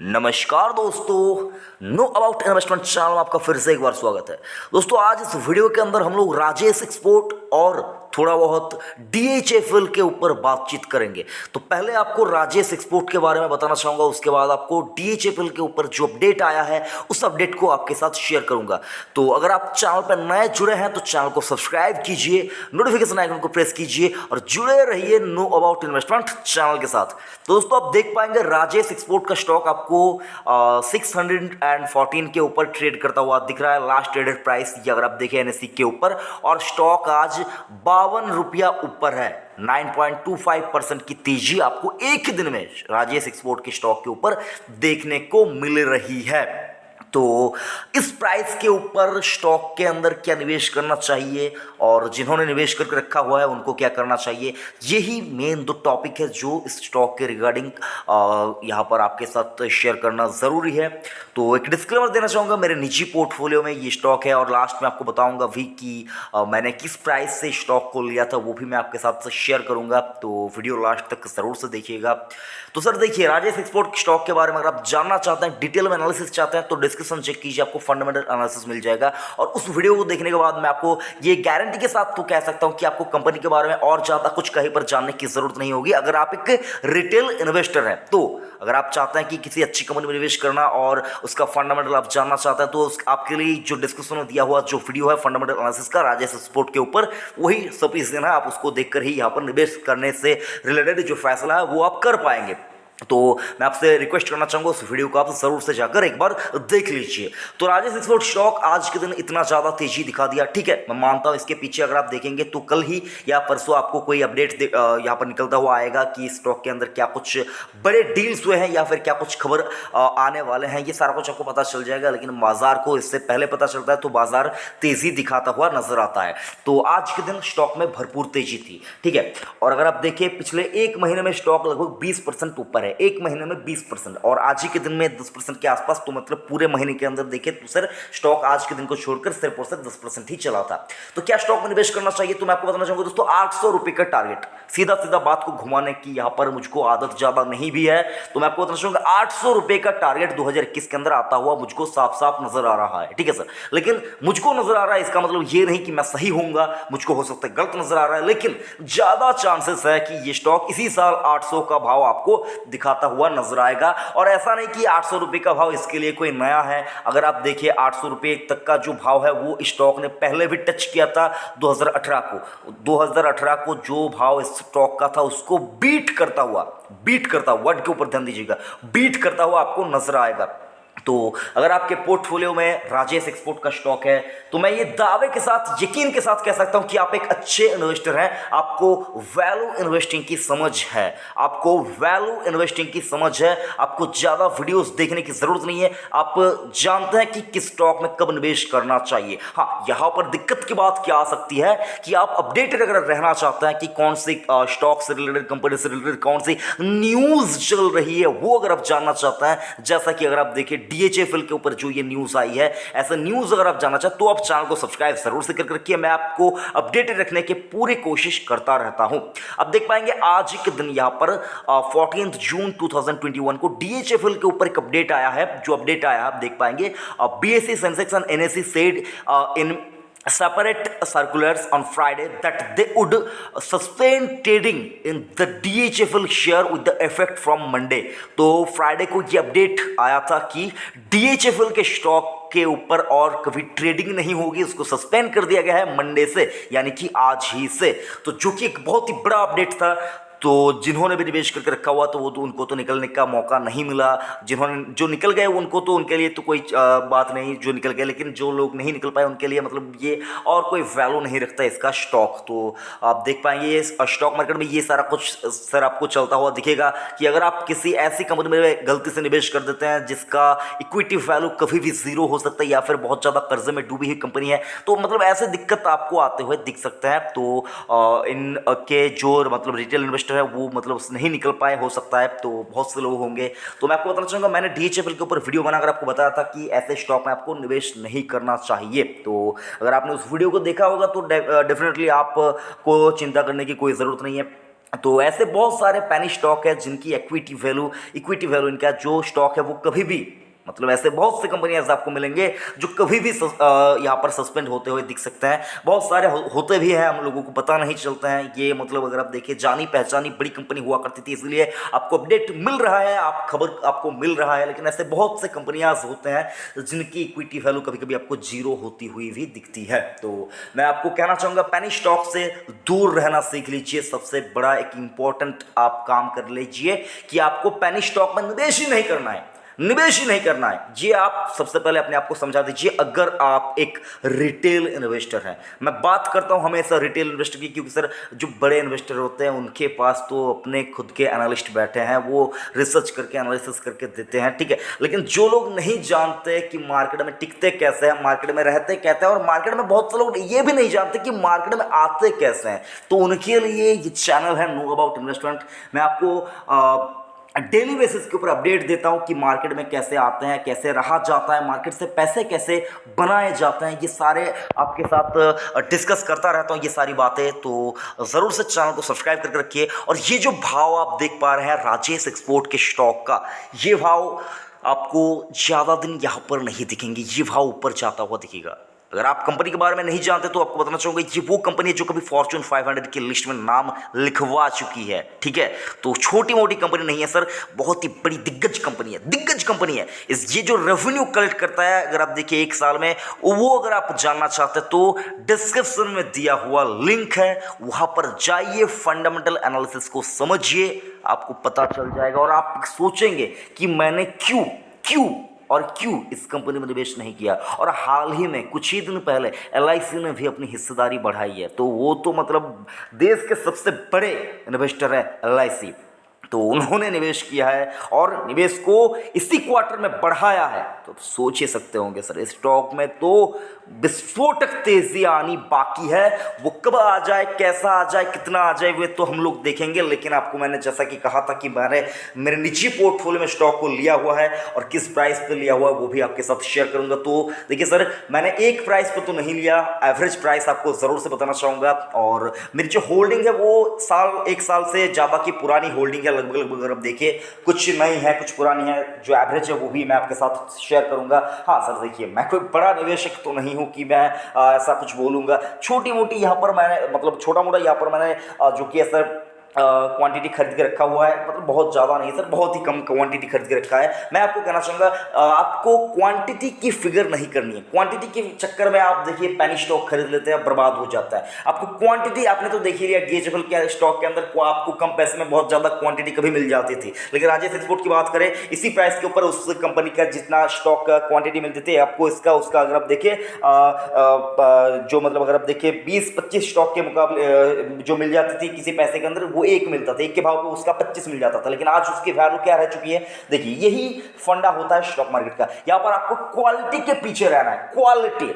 नमस्कार दोस्तों, know about investment channel में आपका फिर से एक बार स्वागत है। दोस्तों आज इस वीडियो के अंदर हम लोग राजेश एक्सपोर्ट और थोड़ा बहुत डीएचएफएल के ऊपर बातचीत करेंगे। तो पहले आपको राजेश एक्सपोर्ट के बारे में बताना चाहूँगा, उसके बाद आपको डीएचएफएल के ऊपर जो अपडेट आया है उस अपडेट को आपके साथ शेयर करूँगा। तो अगर आप चैनल पर नए जुड़े हैं तो चैनल को सब्सक्राइब कीजिए, नोटिफिकेशन आइकन को प्रेस कीजिए और जुड़े रहिए नो अबाउट इन्वेस्टमेंट चैनल के साथ। तो दोस्तों आप देख पाएंगे राजेश एक्सपोर्ट का स्टॉक आपको 614 के ऊपर ट्रेड करता हुआ दिख रहा है। लास्ट ट्रेडेड प्राइस ये अगर आप देखें एनएससी के ऊपर, और स्टॉक आज 52 रुपया ऊपर है। 9.25% की तेजी आपको एक ही दिन में राजेश एक्सपोर्ट के स्टॉक के ऊपर देखने को मिल रही है। तो इस प्राइस के ऊपर स्टॉक के अंदर क्या निवेश करना चाहिए और जिन्होंने निवेश करके रखा हुआ है उनको क्या करना चाहिए, यही मेन दो टॉपिक है जो इस स्टॉक के रिगार्डिंग यहाँ पर आपके साथ शेयर करना ज़रूरी है। तो एक डिस्क्लेमर देना चाहूँगा, मेरे निजी पोर्टफोलियो में ये स्टॉक है और लास्ट में आपको बताऊँगा भी कि मैंने किस प्राइस से स्टॉक को लिया था, वो भी मैं आपके साथ शेयर करूँगा। तो वीडियो लास्ट तक ज़रूर से देखिएगा। तो सर देखिए, राजेश एक्सपोर्ट स्टॉक के बारे में अगर आप जानना चाहते हैं, डिटेल में एनालिसिस चाहते हैं तो डिस्क्रिप्शन चेक कीजिए, आपको फंडामेंटल एनालिसिस मिल जाएगा। और उस वीडियो को देखने के बाद मैं आपको ये गारंटी के साथ तो कह सकता हूं कि आपको कंपनी के बारे में और ज़्यादा कुछ कहीं पर जानने की ज़रूरत नहीं होगी। अगर आप एक रिटेल इन्वेस्टर हैं तो अगर आप चाहते हैं कि किसी अच्छी कंपनी में निवेश करना और उसका फंडामेंटल आप जानना चाहते हैं तो आपके लिए जो डिस्क्रिप्शन में दिया हुआ जो वीडियो है फंडामेंटल एनालिसिस का राजेश एक्सपोर्ट के ऊपर, वही सफिशिएंट है। आप उसको देखकर ही यहाँ पर निवेश करने से रिलेटेड जो फैसला है वो आप कर पाएंगे। तो मैं आपसे रिक्वेस्ट करना चाहूँगा उस वीडियो को आप ज़रूर से जाकर एक बार देख लीजिए। तो राजेश एक्सपोर्ट स्टॉक आज के दिन इतना ज़्यादा तेजी दिखा दिया, ठीक है, मैं मानता हूँ इसके पीछे अगर आप देखेंगे तो कल ही या परसों आपको कोई अपडेट यहाँ पर निकलता हुआ आएगा कि स्टॉक के अंदर क्या कुछ बड़े डील्स हुए हैं या फिर क्या कुछ खबर आने वाले हैं, ये सारा कुछ आपको पता चल जाएगा। लेकिन बाजार को इससे पहले पता चलता है तो बाजार तेज़ी दिखाता हुआ नजर आता है। तो आज के दिन स्टॉक में भरपूर तेजी थी, ठीक है। और अगर आप देखिए पिछले एक महीने में स्टॉक लगभग 20% ऊपर है, एक महीने में 20%, और आज ही के दिन में 10% के आसपास। तो मतलब पूरे महीने के अंदर देखें तो सर स्टॉक आज के दिन को छोड़कर सिर्फ और सिर्फ 10% ही चला था। तो क्या स्टॉक में निवेश करना चाहिए, तो मैं आपको बताना चाहूंगा दोस्तों 800 रुपए का टारगेट, सीधा सीधा बात को घुमाने की यहाँ पर मुझको आदत ज्यादा नहीं भी है। तो मैं आपको बताना चाहूंगा 800 रुपए का टारगेट 2021 के अंदर आता हुआ मुझको साफ साफ नजर आ रहा है, ठीक है सर। लेकिन मुझको नजर आ रहा है इसका मतलब ये नहीं कि मैं सही होऊंगा, मुझको हो सकता है गलत नजर आ रहा है, लेकिन ज्यादा चांसेस है कि ये स्टॉक इसी साल 800 का भाव आपको दिखाता हुआ नजर आएगा। और ऐसा नहीं कि 800 रुपए का भाव इसके लिए कोई नया है। अगर आप देखिए 800 रुपए तक का जो भाव है वो स्टॉक ने पहले भी टच किया था 2018 को। 2018 को जो भाव इस स्टॉक का था उसको बीट करता हुआ वर्ड के ऊपर ध्यान दीजिएगा, बीट करता हुआ आपको नजर आएगा। तो अगर आपके पोर्टफोलियो में राजेश एक्सपोर्ट का स्टॉक है तो मैं ये दावे के साथ, यकीन के साथ कह सकता हूं कि आप एक अच्छे इन्वेस्टर हैं। आपको वैल्यू इन्वेस्टिंग की समझ है, आपको ज़्यादा वीडियोस देखने की ज़रूरत नहीं है। आप जानते हैं कि किस स्टॉक में कब निवेश करना चाहिए। हाँ, यहाँ पर दिक्कत की बात क्या आ सकती है कि आप अपडेटेड अगर रहना चाहते हैं कि कौन सी स्टॉक से रिलेटेड, कंपनी से रिलेटेड कौन सी न्यूज़ चल रही है, वो अगर आप जानना चाहते हैं, जैसा कि अगर आप देखिए डीएचएफएल के ऊपर जो ये न्यूज़ आई है, ऐसा न्यूज़ अगर आप जानना चाहते तो आप चैनल को सब्सक्राइब जरूर से करके रखिए। मैं आपको अपडेटेड रखने की पूरी कोशिश करता रहता हूं। अब देख पाएंगे आज के दिन यहां पर 14 जून 2021 को डीएचएफएल के ऊपर एक अपडेट आया है। जो अपडेट आया आप देख पाएंगे, BSE Sensex and NSE said in separate circulars on Friday that they would suspend trading in the DHFL share with the effect from Monday। तो फ्राइडे को ये अपडेट आया था कि DHFL के स्टॉक के ऊपर और कभी ट्रेडिंग नहीं होगी, उसको सस्पेंड कर दिया गया है मंडे से, यानी कि आज ही से। तो जो कि एक बहुत ही बड़ा अपडेट था। तो जिन्होंने भी निवेश करके रखा हुआ तो वो तो उनको तो निकलने का मौका नहीं मिला। जो निकल गए उनको तो उनके लिए तो कोई बात नहीं जो निकल गए, लेकिन जो लोग नहीं निकल पाए उनके लिए मतलब ये और कोई वैल्यू नहीं रखता इसका स्टॉक। तो आप देख पाएंगे ये स्टॉक मार्केट में ये सारा कुछ सर आपको चलता हुआ दिखेगा कि अगर आप किसी ऐसी कंपनी में गलती से निवेश कर देते हैं जिसका इक्विटी वैल्यू कभी भी जीरो हो सकता है या फिर बहुत ज़्यादा कर्जे में डूबी हुई कंपनी है, तो मतलब ऐसे दिक्कत आपको आते हुए दिख सकते हैं। तो इन के जो मतलब रिटेल इन्वेस्टर है वो मतलब नहीं निकल पाए, हो सकता है, तो बहुत से लोग होंगे। तो मैं आपको बताना चाहूँगा, मैंने डीएचएफएल के ऊपर वीडियो बनाकर आपको बताया था कि ऐसे स्टॉक में आपको निवेश नहीं करना चाहिए। तो अगर आपने उस वीडियो को देखा होगा तो डेफिनेटली आपको चिंता करने की कोई ज़रूरत नहीं है। तो ऐसे बहुत सारे पेनी स्टॉक है जिनकी इक्विटी वैल्यू इनका जो स्टॉक है वो कभी भी, मतलब ऐसे बहुत से कंपनियां आपको मिलेंगे जो कभी भी यहाँ पर सस्पेंड होते हुए दिख सकते हैं। बहुत सारे होते भी हैं, हम लोगों को पता नहीं चलता है ये, मतलब अगर आप देखिए जानी पहचानी बड़ी कंपनी हुआ करती थी, इसलिए आपको अपडेट मिल रहा है, आप खबर आपको मिल रहा है। लेकिन ऐसे बहुत से कंपनियां होते हैं जिनकी इक्विटी वैल्यू कभी कभी आपको जीरो होती हुई भी दिखती है। तो मैं आपको कहना चाहूँगा पेनी स्टॉक से दूर रहना सीख लीजिए। सबसे बड़ा एक इंपॉर्टेंट आप काम कर लीजिए कि आपको पेनी स्टॉक में निवेश ही नहीं करना है, निवेश ही नहीं करना है। ये आप सबसे पहले अपने आप को समझा दीजिए। अगर आप एक रिटेल इन्वेस्टर हैं, मैं बात करता हूं हमेशा रिटेल इन्वेस्टर की, क्योंकि सर जो बड़े इन्वेस्टर होते हैं उनके पास तो अपने खुद के एनालिस्ट बैठे हैं, वो रिसर्च करके एनालिसिस करके देते हैं, ठीक है। लेकिन जो लोग नहीं जानते कि मार्केट में टिकते कैसे हैं, मार्केट में रहते कैसे हैं, और मार्केट में बहुत से लोग ये भी नहीं जानते कि मार्केट में आते कैसे हैं, तो उनके लिए ये चैनल है नो अबाउट इन्वेस्टमेंट। मैं आपको डेली बेसिस के ऊपर अपडेट देता हूं कि मार्केट में कैसे आते हैं, कैसे रहा जाता है, मार्केट से पैसे कैसे बनाए जाते हैं, ये सारे आपके साथ डिस्कस करता रहता हूं ये सारी बातें। तो ज़रूर से चैनल को सब्सक्राइब करके रखिए। और ये जो भाव आप देख पा रहे हैं राजेश एक्सपोर्ट के स्टॉक का, ये भाव आपको ज़्यादा दिन यहाँ पर नहीं दिखेंगे, ये भाव ऊपर जाता हुआ दिखेगा। अगर आप कंपनी के बारे में नहीं जानते तो आपको बताना चाहूंगा, ये वो कंपनी है जो कभी फॉर्च्यून 500 की लिस्ट में नाम लिखवा चुकी है, ठीक है। तो छोटी मोटी कंपनी नहीं है सर, बहुत ही बड़ी दिग्गज कंपनी है, दिग्गज कंपनी है। ये जो रेवेन्यू कलेक्ट करता है, अगर आप देखिए एक साल में, वो अगर आप जानना चाहते हैं तो डिस्क्रिप्शन में दिया हुआ लिंक है, वहां पर जाइए, फंडामेंटल एनालिसिस को समझिए, आपको पता चल जाएगा। और आप सोचेंगे कि मैंने क्यों इस कंपनी में निवेश नहीं किया। और हाल ही में कुछ ही दिन पहले LIC ने भी अपनी हिस्सेदारी बढ़ाई है, तो वो तो मतलब देश के सबसे बड़े इन्वेस्टर है LIC, तो उन्होंने निवेश किया है और निवेश को इसी क्वार्टर में बढ़ाया है। तो सोच ही सकते होंगे सर, इस स्टॉक में तो विस्फोटक तेजी आनी बाकी है। वो कब आ जाए, कैसा आ जाए, कितना आ जाए, वे तो हम लोग देखेंगे। लेकिन आपको मैंने जैसा कि कहा था कि मैंने मेरे निजी पोर्टफोलियो में स्टॉक को लिया हुआ है और किस प्राइस पे लिया हुआ है वो भी आपके साथ शेयर करूंगा। तो देखिए सर, मैंने एक प्राइस पे तो नहीं लिया, एवरेज प्राइस आपको ज़रूर से बताना चाहूँगा। और मेरी जो होल्डिंग है वो एक साल से ज़्यादा की पुरानी होल्डिंग है, लगभग अगर आप देखिए, कुछ नई है कुछ पुरानी है। जो एवरेज है वो भी मैं आपके साथ शेयर करूंगा। हाँ सर, देखिए मैं कोई बड़ा निवेशक तो नहीं हूं कि मैं ऐसा कुछ बोलूंगा। छोटी मोटी यहाँ पर मैंने, मतलब छोटा मोटा यहाँ पर मैंने जो कि सर क्वांटिटी खरीद के रखा हुआ है, मतलब बहुत ज़्यादा नहीं सर, बहुत ही कम क्वांटिटी खरीद के रखा है। मैं आपको कहना चाहूँगा, आपको क्वांटिटी की फिगर नहीं करनी है। क्वांटिटी के चक्कर में आप देखिए पेनी स्टॉक खरीद लेते हैं, बर्बाद हो जाता है। आपको क्वांटिटी, आपने तो देख ही लिया गेजेबल के स्टॉक के अंदर आपको कम पैसे में बहुत ज़्यादा क्वांटिटी कभी मिल जाती थी। लेकिन राजेश एक्सपोर्ट की बात करें, इसी प्राइस के ऊपर उस कंपनी का जितना स्टॉक क्वांटिटी मिलती थी आपको, इसका उसका अगर आप देखिए जो मतलब अगर आप देखिए 20-25 स्टॉक के मुकाबले जो मिल जाती थी किसी पैसे के अंदर, वो एक मिलता था, एक के भाव पे उसका 25 मिल जाता था। लेकिन आज उसकी वैल्यू क्या रह चुकी है, देखिए यही फंडा होता है स्टॉक मार्केट का। यहां पर आपको क्वालिटी के पीछे रहना है, क्वालिटी,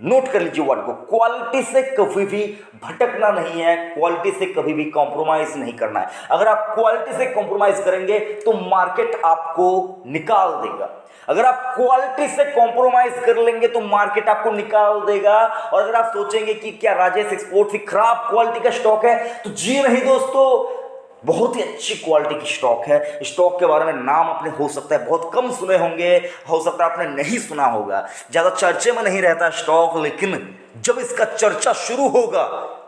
नोट कर लीजिए वर्ड को, क्वालिटी से कभी भी भटकना नहीं है, क्वालिटी से कभी भी कॉम्प्रोमाइज नहीं करना है। अगर आप क्वालिटी से कॉम्प्रोमाइज करेंगे तो मार्केट आपको निकाल देगा। अगर आप क्वालिटी से कॉम्प्रोमाइज कर लेंगे तो मार्केट आपको निकाल देगा। और अगर आप सोचेंगे कि क्या राजेश एक्सपोर्ट भी खराब क्वालिटी का स्टॉक है, तो जी नहीं दोस्तों, बहुत ही अच्छी क्वालिटी की स्टॉक है। स्टॉक के बारे में नाम आपने हो सकता है बहुत कम सुने होंगे, हो सकता है आपने नहीं सुना होगा, ज़्यादा चर्चे में नहीं रहता स्टॉक, लेकिन जब इसका चर्चा शुरू होगा,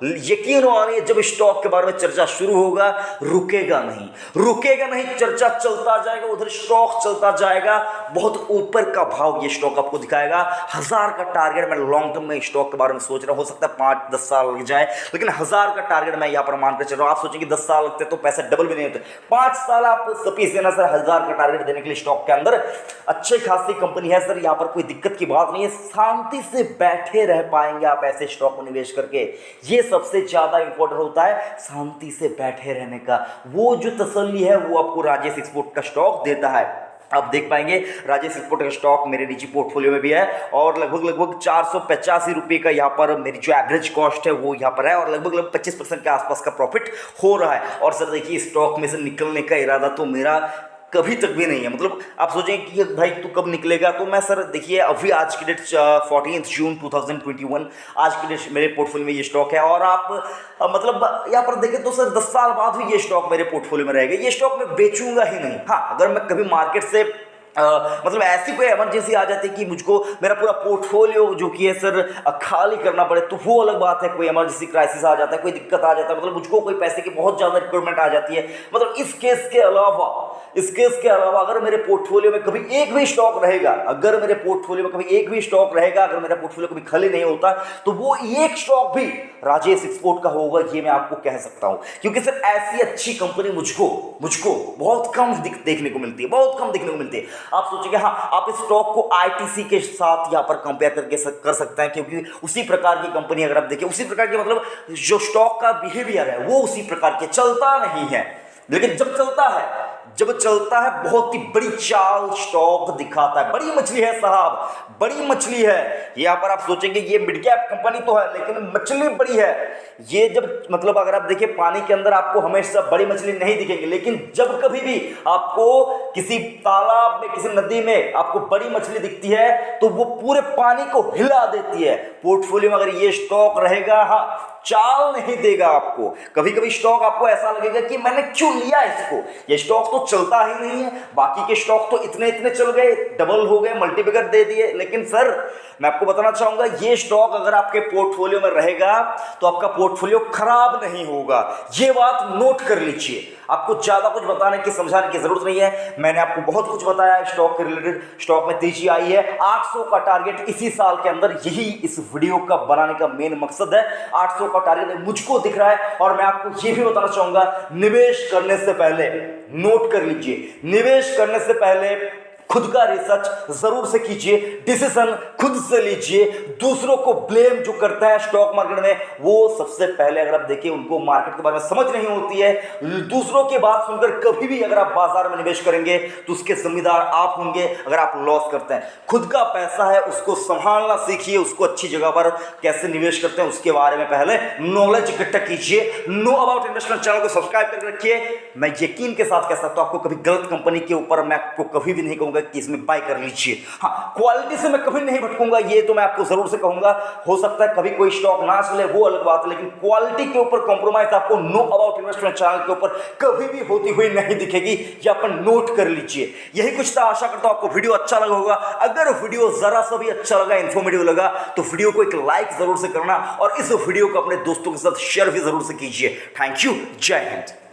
यकीन मानिए जब स्टॉक के बारे में चर्चा शुरू होगा, रुकेगा नहीं, चर्चा चलता जाएगा, उधर स्टॉक चलता जाएगा। बहुत ऊपर का भाव ये स्टॉक आपको दिखाएगा। 1000 का टारगेट मैं लॉन्ग टर्म में स्टॉक के बारे में सोच रहा, हो सकता है 5-10 साल लग जाए, लेकिन 1000 का टारगेट मैं यहाँ पर मानकर चल रहा हूँ। आप सोचेंगे 10 साल लगते तो पैसे डबल भी नहीं होते, 5 साल आप सफिशिएंट है सर 1000 का टारगेट देने के लिए स्टॉक के अंदर। अच्छी खासी कंपनी है सर, यहाँ पर कोई दिक्कत की बात नहीं है, शांति से बैठे रह पाएंगे आप ऐसे स्टॉक में निवेश करके। ये सबसे ज्यादा इंपॉर्टेंट होता है, शांति से बैठे रहने का। वो जो तसल्ली है वो आपको राजेश एक्सपोर्ट का स्टॉक देता है। आप देख पाएंगे राजेश एक्सपोर्ट का स्टॉक मेरे निजी पोर्टफोलियो में भी है और लगभग 485 रुपये का यहाँ पर मेरी जो एवरेज कॉस्ट है वो यहाँ पर है और लगभग 25% के आसपास का प्रॉफिट हो रहा है। और सर देखिए, स्टॉक में से निकलने का इरादा तो मेरा कभी तक भी नहीं है। मतलब आप सोचें कि भाई तू कब निकलेगा, तो मैं सर देखिए अभी आज की डेट 14 जून 2021 आज की डेट मेरे पोर्टफोलियो में ये स्टॉक है। और आप मतलब यहाँ पर देखें तो सर 10 साल बाद भी ये स्टॉक मेरे पोर्टफोलियो में रहेगा। ये स्टॉक मैं बेचूंगा ही नहीं। हाँ, अगर मैं कभी मार्केट से मतलब ऐसी कोई इमरजेंसी आ जाती है कि मुझको मेरा पूरा पोर्टफोलियो जो कि है सर खाली करना पड़े, तो वो अलग बात है। कोई इमरजेंसी क्राइसिस आ जाता है, कोई दिक्कत आ जाता है, मतलब मुझको कोई पैसे की बहुत ज़्यादा रिक्वायरमेंट आ जाती है। मतलब इस केस के अलावा अगर मेरे पोर्टफोलियो में कभी एक भी स्टॉक रहेगा, अगर मेरे पोर्टफोलियो में कभी एक भी स्टॉक रहेगा, अगर मेरा पोर्टफोलियो कभी खाली नहीं होता, तो वो एक स्टॉक भी राजेश एक्सपोर्ट का होगा, ये मैं आपको कह सकता हूं। क्योंकि सर ऐसी अच्छी कंपनी मुझको बहुत कम देखने को मिलती है, बहुत कम देखने को मिलती है। आप सोचिए, हाँ, आप इस स्टॉक को आईटीसी के साथ यहाँ पर कंपेयर करके कर सकते हैं, क्योंकि उसी प्रकार की कंपनी अगर आप देखें, उसी प्रकार की मतलब जो स्टॉक का बिहेवियर है वो उसी प्रकार के चलता नहीं है, लेकिन जब चलता है बहुत ही बड़ी चाल स्टॉक दिखाता है। बड़ी मछली है साहब, बड़ी मछली है। यहाँ पर आप सोचेंगे ये मिड कैप कंपनी तो है, लेकिन मछली बड़ी है। ये जब मतलब अगर आप देखिए पानी के अंदर आपको हमेशा बड़ी मछली नहीं दिखेंगी, लेकिन जब कभी भी आपको किसी तालाब में, किसी नदी में आपको बड़ी मछली दिखती है, तो वो पूरे पानी को हिला देती है। पोर्टफोलियो में अगर ये स्टॉक रहेगा, हाँ, चाल नहीं देगा आपको। कभी कभी स्टॉक आपको ऐसा लगेगा कि मैंने क्यों लिया इसको, ये स्टॉक तो चलता ही नहीं है, बाकी के स्टॉक तो इतने चल गए, डबल हो गए, मल्टीप्लिकेटर दे दिए। लेकिन सर मैं आपको बताना चाहूंगा, ये स्टॉक अगर आपके पोर्टफोलियो में रहेगा तो आपका पोर्टफोलियो खराब नहीं होगा। ये बात नोट कर लीजिए। आपको ज्यादा कुछ बताने की, समझाने की जरूरत नहीं है। मैंने आपको बहुत कुछ बताया है स्टॉक के रिलेटेड। स्टॉक में तेजी आई है, 800 का टारगेट इसी साल के अंदर, यही इस वीडियो का बनाने का मेन मकसद है। 800 का टारगेट मुझको दिख रहा है। और मैं आपको ये भी बताना चाहूंगा, निवेश करने से पहले नोट कर लीजिए, निवेश करने से पहले खुद का रिसर्च जरूर से कीजिए, डिसीजन खुद से लीजिए। दूसरों को ब्लेम जो करता है स्टॉक मार्केट में, वो सबसे पहले अगर आप देखिए उनको मार्केट के बारे में समझ नहीं होती है। दूसरों की बात सुनकर कभी भी अगर आप बाजार में निवेश करेंगे तो उसके जिम्मेदार आप होंगे अगर आप लॉस करते हैं। खुद का पैसा है, उसको संभालना सीखिए, उसको अच्छी जगह पर कैसे निवेश करते हैं उसके बारे में पहले नॉलेज इकट्ठा कीजिए। नो अबाउट इन्वेस्टमेंट चैनल को सब्सक्राइब करके रखिए। मैं यकीन के साथ कह सकता हूं, आपको कभी गलत कंपनी के ऊपर मैं आपको कभी भी नहीं कहूंगा कि इसमें बाय कर लीजिए। हाँ, क्वालिटी से मैं कभी नहीं भटकूंगा, ये तो मैं आपको जरूर से कहूंगा। हो सकता है कभी कोई स्टॉक ना चले, वो अलग बात है, लेकिन क्वालिटी के ऊपर कॉम्प्रोमाइज आपको नो अबाउट इन्वेस्टमेंट चैनल के ऊपर कभी भी होती हुई नहीं दिखेगी। ये अपन नोट कर लीजिए। यही कुछ था। आशा करता हूं आपको वीडियो अच्छा लगा होगा। अगर वीडियो जरा सा भी अच्छा लगा, इंफॉर्मेटिव लगा, तो वीडियो को एक लाइक जरूर से करना और इस वीडियो को अपने दोस्तों के साथ शेयर भी जरूर से कीजिए। Thank you. जय हिंद।